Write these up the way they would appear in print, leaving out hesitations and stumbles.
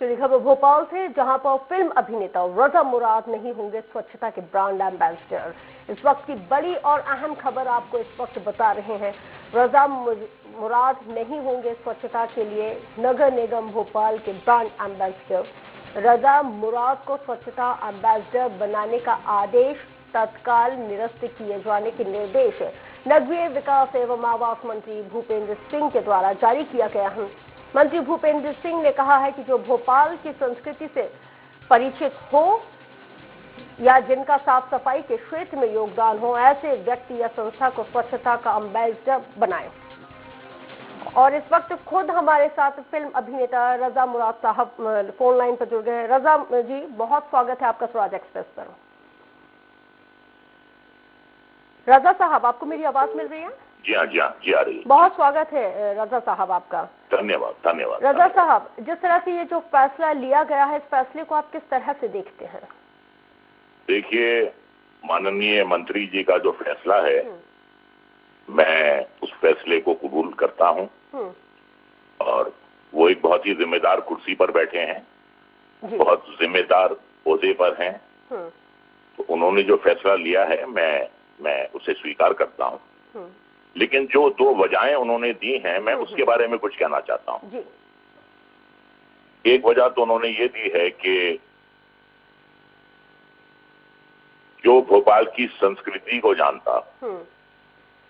चलिए खबर भोपाल से, जहां पर फिल्म अभिनेता रजा मुराद नहीं होंगे स्वच्छता के ब्रांड एम्बेसडर। इस वक्त की बड़ी और अहम खबर आपको इस वक्त बता रहे हैं। रजा मुराद नहीं होंगे स्वच्छता के लिए नगर निगम भोपाल के ब्रांड एम्बेसडर। रजा मुराद को स्वच्छता एम्बेसडर बनाने का आदेश तत्काल निरस्त किए जाने के निर्देश नगरीय विकास एवं आवास मंत्री भूपेंद्र सिंह के द्वारा जारी किया गया है। मंत्री भूपेंद्र सिंह ने कहा है कि जो भोपाल की संस्कृति से परिचित हो या जिनका साफ सफाई के क्षेत्र में योगदान हो, ऐसे व्यक्ति या संस्था को स्वच्छता का एम्बेसडर बनाएं। और इस वक्त खुद हमारे साथ फिल्म अभिनेता रजा मुराद साहब फोन लाइन पर जुड़ गए। रजा जी, बहुत स्वागत है आपका स्वराज एक्सप्रेस पर। रजा साहब, आपको मेरी आवाज मिल रही है? जी हाँ, जी आ रही है। बहुत स्वागत है रजा साहब आपका। धन्यवाद। रजा साहब, जिस तरह से ये जो फैसला लिया गया है, इस फैसले को आप किस तरह से देखते हैं? देखिए, माननीय मंत्री जी का जो फैसला है, मैं उस फैसले को कबूल करता हूं। और वो एक बहुत ही जिम्मेदार कुर्सी पर बैठे हैं, बहुत जिम्मेदार ओहदे पर हैं। तो उन्होंने जो फैसला लिया है, मैं उसे स्वीकार करता हूं। लेकिन जो दो वजहें उन्होंने दी हैं, मैं उसके बारे में कुछ कहना चाहता हूं। एक वजह तो उन्होंने ये दी है कि जो भोपाल की संस्कृति को जानता,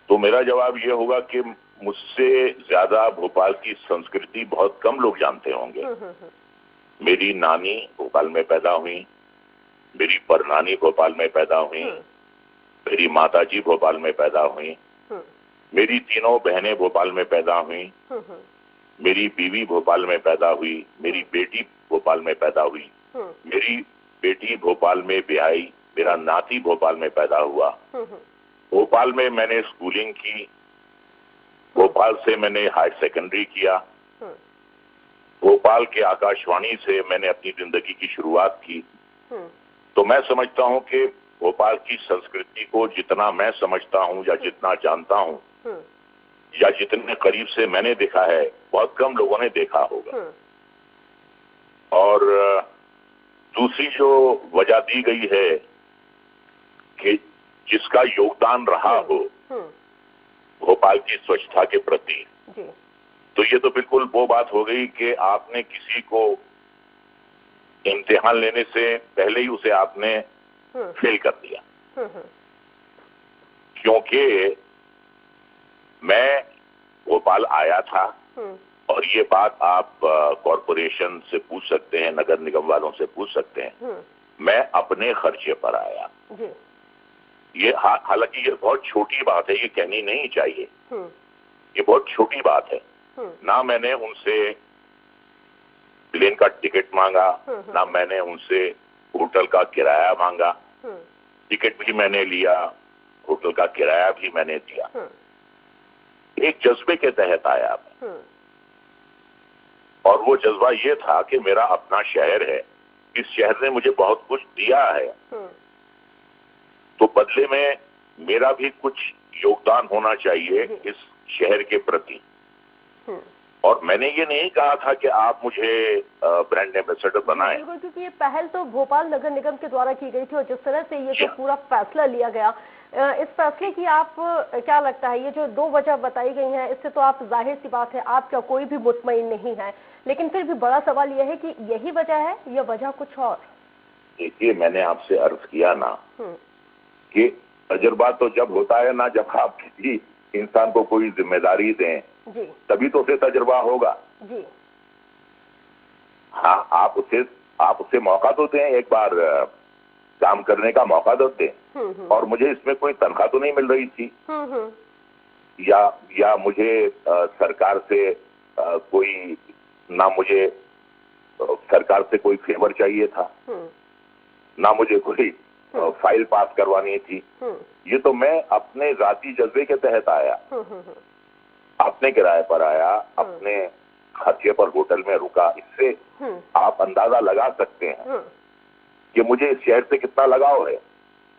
तो मेरा जवाब ये होगा कि मुझसे ज्यादा भोपाल की संस्कृति बहुत कम लोग जानते होंगे। मेरी नानी भोपाल में पैदा हुई, मेरी परनानी भोपाल में पैदा हुई, मेरी माताजी भोपाल में पैदा हुई, मेरी तीनों बहनें भोपाल में पैदा हुई, मेरी बीवी भोपाल में पैदा हुई, मेरी बेटी भोपाल में पैदा हुई, मेरी बेटी भोपाल में ब्याही, मेरा नाती भोपाल में पैदा हुआ। भोपाल में मैंने स्कूलिंग की, भोपाल से मैंने हायर सेकेंडरी किया, भोपाल के आकाशवाणी से मैंने अपनी जिंदगी की शुरुआत की। तो मैं समझता हूं कि भोपाल की संस्कृति को जितना मैं समझता हूं या जितना जानता हूं या जितने करीब से मैंने देखा है, बहुत कम लोगों ने देखा होगा। और दूसरी जो वजह दी गई है कि जिसका योगदान रहा हो भोपाल की स्वच्छता के प्रति, तो ये तो बिल्कुल वो बात हो गई कि आपने किसी को इम्तिहान लेने से पहले ही उसे आपने फेल कर दिया। क्योंकि मैं भोपाल आया था, और ये बात आप कॉरपोरेशन से पूछ सकते हैं, नगर निगम वालों से पूछ सकते हैं। मैं अपने खर्चे पर आया। ये हालांकि ये बहुत छोटी बात है, ये कहनी नहीं चाहिए। ये बहुत छोटी बात है। ना मैंने उनसे प्लेन का टिकट मांगा, ना मैंने उनसे होटल का किराया मांगा। टिकट भी मैंने लिया, होटल का किराया भी मैंने दिया। एक जज्बे के तहत आया मैं। और वो जज्बा ये था कि मेरा अपना शहर है, इस शहर ने मुझे बहुत कुछ दिया है, तो बदले में मेरा भी कुछ योगदान होना चाहिए इस शहर के प्रति। और मैंने ये नहीं कहा था कि आप मुझे ब्रांड एम्बेसडर बनाएं। बिल्कुल, क्योंकि ये पहल तो भोपाल नगर निगम के द्वारा की गई थी, और जिस तरह से ये जो पूरा फैसला लिया गया, इस फैसले की आप क्या लगता है? ये जो दो वजह बताई गई हैं, इससे तो आप जाहिर सी बात है आपका कोई भी मुतमईन नहीं है, लेकिन फिर भी बड़ा सवाल यह है कि यही वजह है या वजह कुछ और? देखिए, मैंने आपसे अर्ज किया ना कि तजुर्बा तो जब होता है ना, जब आप किसी इंसान को कोई जिम्मेदारी दें, तभी तो उसे तजुर्बा होगा। हाँ, आप उसे मौका तो दें, एक बार काम करने का मौका तो दें। और मुझे इसमें कोई तनख्वाह तो नहीं मिल रही थी, या मुझे सरकार से कोई, ना मुझे सरकार से कोई फेवर चाहिए था, ना मुझे कोई फाइल पास करवानी थी। ये तो मैं अपने जाती जज्बे के तहत आया, अपने किराए पर आया, अपने खर्चे पर होटल में रुका। इससे आप अंदाजा लगा सकते हैं कि मुझे इस शहर से कितना लगाव है।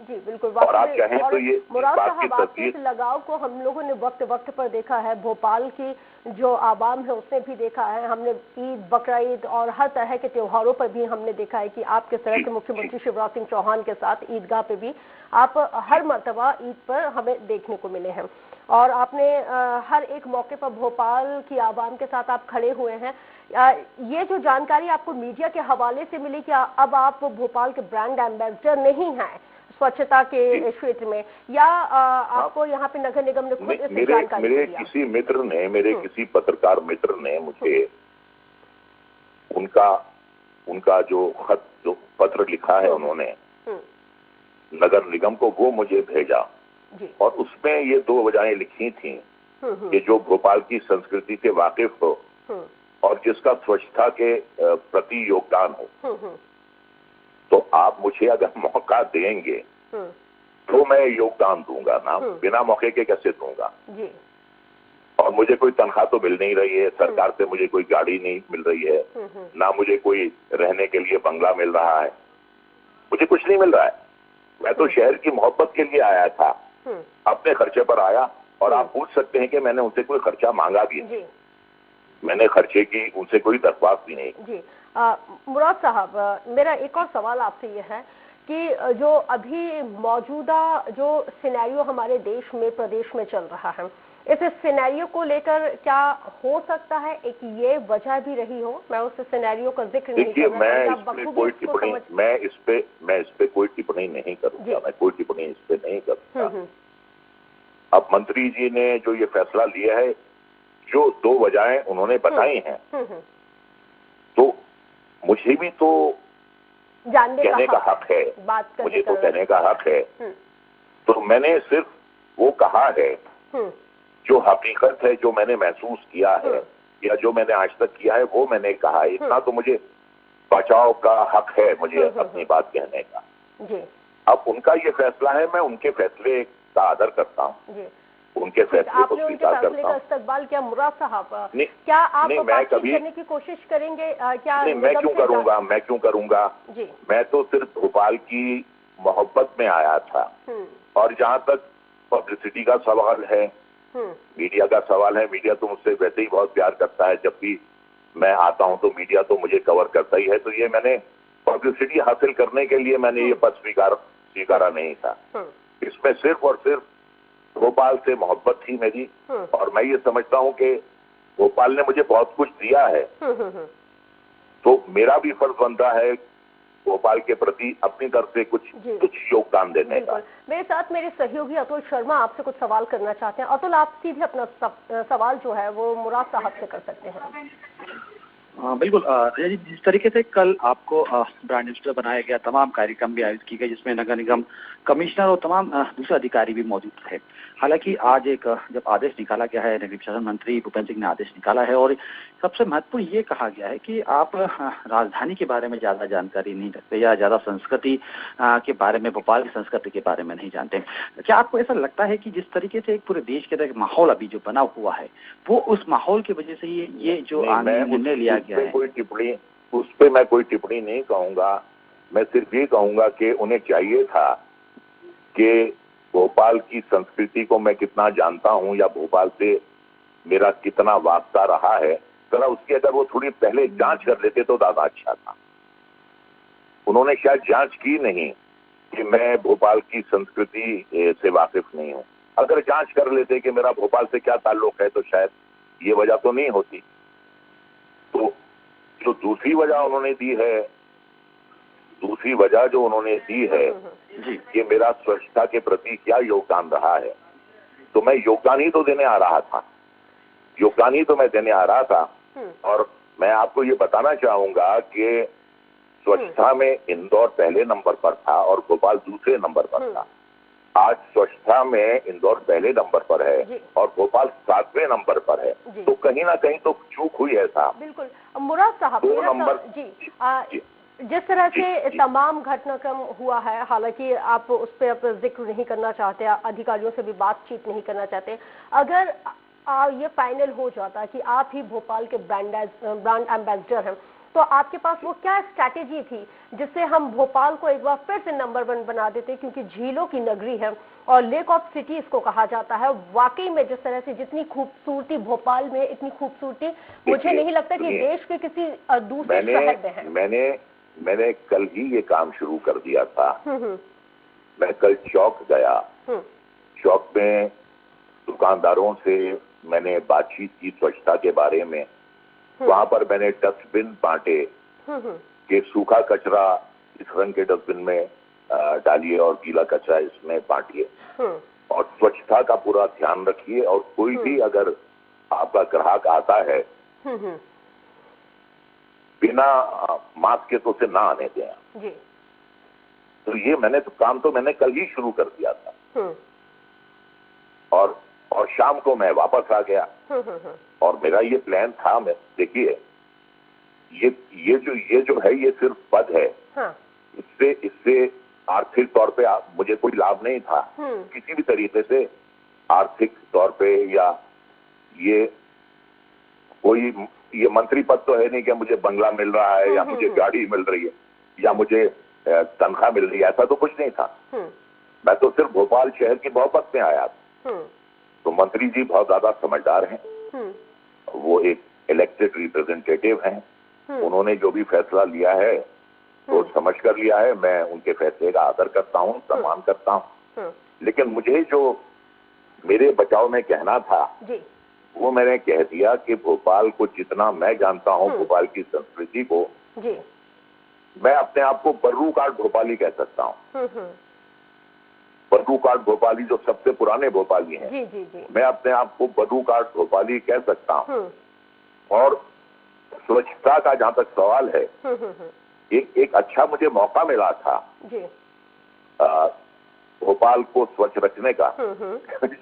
जी बिल्कुल। और आप कहें तो ये मुराद बात साहब, की आपके इस लगाव को हम लोगों ने वक्त वक्त पर देखा है, भोपाल की जो आवाम है उसने भी देखा है, हमने ईद, बकरीद और हर तरह के त्योहारों पर भी हमने देखा है कि आप किस तरह से मुख्यमंत्री शिवराज सिंह चौहान के साथ ईदगाह पे भी आप हर मर्तबा ईद पर हमें देखने को मिले हैं, और आपने हर एक मौके पर भोपाल की आवाम के साथ आप खड़े हुए हैं। ये जो जानकारी आपको मीडिया के हवाले से मिली कि अब आप भोपाल के ब्रांड एम्बेसडर नहीं हैं स्वच्छता के क्षेत्र में, या आपको यहाँ पे नगर निगम ने खुद इस जानकारी मेरे दिया? किसी मित्र ने, मेरे किसी पत्रकार मित्र ने मुझे उनका जो खत, जो पत्र लिखा है उन्होंने नगर निगम को, वो मुझे भेजा और उसमें ये 2 वजहें लिखी थी कि जो भोपाल की संस्कृति से वाकिफ हो और जिसका स्वच्छता के प्रति योगदान हो, तो आप मुझे अगर मौका देंगे तो मैं योगदान दूंगा ना, बिना मौके के कैसे दूंगा। और मुझे कोई तनख्वाह तो मिल नहीं रही है, सरकार से मुझे कोई गाड़ी नहीं मिल रही है, ना मुझे कोई रहने के लिए बंगला मिल रहा है, मुझे कुछ नहीं मिल रहा है। मैं तो शहर की मोहब्बत के लिए आया था, अपने खर्चे पर आया, और आप पूछ सकते हैं कि मैंने उनसे कोई खर्चा मांगा भी नहीं, मैंने खर्चे की उनसे कोई दरख्वास्त भी नहीं। जी मुराद साहब, मेरा एक और सवाल आपसे ये है कि जो अभी मौजूदा जो सिनेरियो हमारे देश में, प्रदेश में चल रहा है, इस सिनेरियो को लेकर क्या हो सकता है एक ये वजह भी रही हो? मैं उस सिनेरियो का जिक्र नहीं कर रहा, मैं इस पे कोई टिप्पणी नहीं करूंगा, मैं कोई टिप्पणी इस पे नहीं करूंगा। अब मंत्री जी ने जो ये फैसला लिया है, जो 2 वजहें उन्होंने बताई हैं, तो मुझे भी तो कहने का हक है, मुझे तो कहने का हक है। तो मैंने सिर्फ वो कहा है जो हकीकत है, जो मैंने महसूस किया है या जो मैंने आज तक किया है, वो मैंने कहा है। इतना तो मुझे बचाव का हक है, मुझे अपनी बात कहने का। अब उनका ये फैसला है, मैं उनके फैसले का आदर करता हूँ, उनके फैसले को स्वीकार करता हूँ। इस्तकबाल क्या मुराद साहब, क्या आप बातचीत करने की कोशिश करेंगे? क्या मैं क्यों करूंगा, मैं तो सिर्फ भोपाल की मोहब्बत में आया था। और जहाँ तक पब्लिसिटी का सवाल है, मीडिया का सवाल है, मीडिया तो मुझसे वैसे ही बहुत प्यार करता है, जब भी मैं आता हूं तो मीडिया तो मुझे कवर करता ही है। तो ये मैंने पब्लिसिटी हासिल करने के लिए मैंने ये पद स्वीकारा नहीं था। इसमें सिर्फ और सिर्फ भोपाल से मोहब्बत थी मेरी, और मैं ये समझता हूं कि भोपाल ने मुझे बहुत कुछ दिया है, तो मेरा भी फर्ज बनता है भोपाल के प्रति अपनी तरफ से कुछ योगदान देने का। मेरे साथ मेरे सहयोगी अतुल शर्मा आपसे कुछ सवाल करना चाहते हैं। अतुल, आप सीधे अपना सवाल जो है वो मुराद साहब से कर सकते हैं। बिल्कुल जी, जिस तरीके से कल आपको ब्रांड एम्बेसडर बनाया गया, तमाम कार्यक्रम भी आयोजित किए गए जिसमें नगर निगम कमिश्नर और तमाम दूसरे अधिकारी भी मौजूद थे। हालांकि आज एक जब आदेश निकाला गया है, नगरीय प्रशासन मंत्री भूपेंद्र सिंह ने आदेश निकाला है, और सबसे महत्वपूर्ण ये कहा गया है कि आप राजधानी के बारे में ज़्यादा जानकारी नहीं रखते या ज़्यादा संस्कृति के बारे में, भोपाल की संस्कृति के बारे में नहीं जानते। क्या आपको ऐसा लगता है कि जिस तरीके से एक पूरे देश के अंदर माहौल अभी जो बना हुआ है, वो उस माहौल की वजह से ये जो निर्णय लिया गया है? उस पर मैं कोई टिप्पणी नहीं कहूंगा। मैं सिर्फ ये कहूंगा कि उन्हें चाहिए था कि भोपाल की संस्कृति को मैं कितना जानता हूं या भोपाल से मेरा कितना वास्ता रहा है, जरा उसकी अगर वो थोड़ी पहले जांच कर लेते तो ज्यादा अच्छा था। उन्होंने शायद जांच की नहीं कि मैं भोपाल की संस्कृति से वाकिफ नहीं हूं। अगर जांच कर लेते कि मेरा भोपाल से क्या ताल्लुक है, तो शायद ये वजह तो नहीं होती। तो जो दूसरी वजह उन्होंने दी है, कि मेरा स्वच्छता के प्रति क्या योगदान रहा है, तो मैं योगदान ही तो देने आ रहा था। और मैं आपको ये बताना चाहूंगा कि स्वच्छता में इंदौर पहले नंबर पर था और भोपाल दूसरे नंबर पर था। आज स्वच्छता में इंदौर पहले नंबर पर है और भोपाल 7वें नंबर पर है, तो कहीं ना कहीं तो चूक हुई है साहब। बिल्कुल मुराद साहब, 2 नंबर जिस तरह से तमाम घटनाक्रम हुआ है, हालांकि आप उस पर अब जिक्र नहीं करना चाहते, अधिकारियों से भी बातचीत नहीं करना चाहते, अगर ये फाइनल हो जाता कि आप ही भोपाल के ब्रांड एम्बेसडर हैं, तो आपके पास वो क्या स्ट्रैटेजी थी जिससे हम भोपाल को एक बार फिर से नंबर 1 बना देते, क्योंकि झीलों की नगरी है और लेक ऑफ सिटी इसको कहा जाता है। वाकई में जिस तरह से जितनी खूबसूरती भोपाल में, इतनी खूबसूरती मुझे नहीं लगता कि देश के किसी दूसरे शहर में है। मैंने कल ही ये काम शुरू कर दिया था। मैं कल चौक गया, चौक में दुकानदारों से मैंने बातचीत की स्वच्छता के बारे में। वहां पर मैंने डस्टबिन बांटे कि सूखा कचरा इस रंग के डस्टबिन में डालिए और गीला कचरा इसमें बांटिए और स्वच्छता का पूरा ध्यान रखिए, और कोई भी अगर आपका ग्राहक आता है बिना मास्क के तो उसे ना आने दें। तो ये काम तो मैंने कल ही शुरू कर दिया था और शाम को मैं वापस आ गया। और मेरा ये प्लान था, मैं देखिए ये जो है ये सिर्फ पद है। इससे आर्थिक तौर पे मुझे कोई लाभ नहीं था किसी भी तरीके से, आर्थिक तौर पे, या ये मंत्री पद तो है नहीं कि मुझे बंगला मिल रहा है या मुझे गाड़ी मिल रही है या मुझे तनख्वाह मिल रही है, ऐसा तो कुछ नहीं था। मैं तो सिर्फ भोपाल शहर की मोहब्बत में आया था। तो मंत्री जी बहुत ज्यादा समझदार हैं, वो एक इलेक्टेड रिप्रेजेंटेटिव हैं, उन्होंने जो भी फैसला लिया है तो समझ कर लिया है। मैं उनके फैसले का आदर करता हूँ, सम्मान करता हूँ। लेकिन मुझे जो मेरे बचाव में कहना था वो मैंने कह दिया कि भोपाल को जितना मैं जानता हूँ, भोपाल की संस्कृति को, मैं अपने आप को बर्रू काट भोपाली कह सकता हूँ। बर्रू काट भोपाली जो सबसे पुराने भोपाली हैं, मैं अपने आप को बर्रू काट भोपाली कह सकता हूँ। और स्वच्छता का जहां तक सवाल है, एक अच्छा मुझे मौका मिला था भोपाल को स्वच्छ रखने का।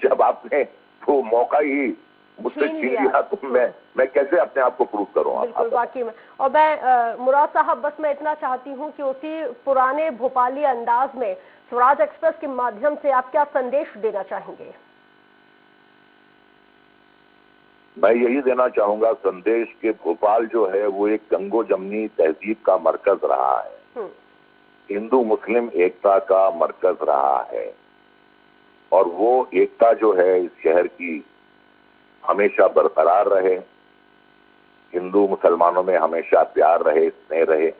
जब आपने वो मौका ही मुझसे छीन लिया तो मैं कैसे अपने आप को प्रूव करूँ? बिल्कुल, वाकई में। और मैं मुराद साहब, बस मैं इतना चाहती हूँ कि उसी पुराने भोपाली अंदाज में स्वराज एक्सप्रेस के माध्यम से आप क्या संदेश देना चाहेंगे? मैं यही देना चाहूंगा संदेश कि भोपाल जो है वो एक गंगो जमनी तहजीब का मरकज रहा है, हिंदू मुस्लिम एकता का मरकज रहा है, और वो एकता जो है इस शहर की हमेशा बरकरार रहे, हिंदू मुसलमानों में हमेशा प्यार रहे, स्नेह रहे,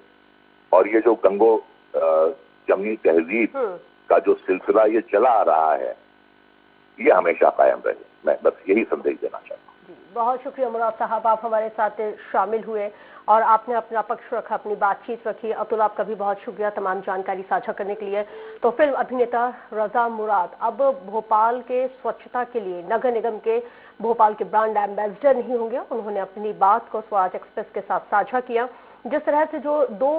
और ये जो गंगो जमनी तहजीब का जो सिलसिला ये चला आ रहा है ये हमेशा कायम रहे। मैं बस यही संदेश देना चाहता हूँ। बहुत शुक्रिया मुराद साहब, आप हमारे साथ शामिल हुए और आपने अपना पक्ष रखा, अपनी बातचीत रखी। अतुल, आपका भी बहुत शुक्रिया तमाम जानकारी साझा करने के लिए। तो फिल्म अभिनेता रजा मुराद अब भोपाल के स्वच्छता के लिए नगर निगम के भोपाल के ब्रांड एम्बेसडर नहीं होंगे। उन्होंने अपनी बात को स्वराज एक्सप्रेस के साथ साझा किया। जिस तरह से जो दो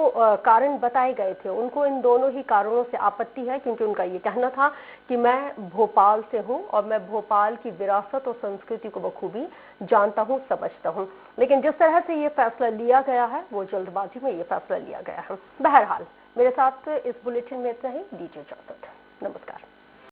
कारण बताए गए थे, उनको इन दोनों ही कारणों से आपत्ति है, क्योंकि उनका ये कहना था कि मैं भोपाल से हूं और मैं भोपाल की विरासत और संस्कृति को बखूबी जानता हूं, समझता हूं। लेकिन जिस तरह से ये फैसला लिया गया है वो जल्दबाजी में ये फैसला लिया गया है। बहरहाल मेरे साथ इस बुलेटिन में इतना ही। दीजिए इजाजत, नमस्कार।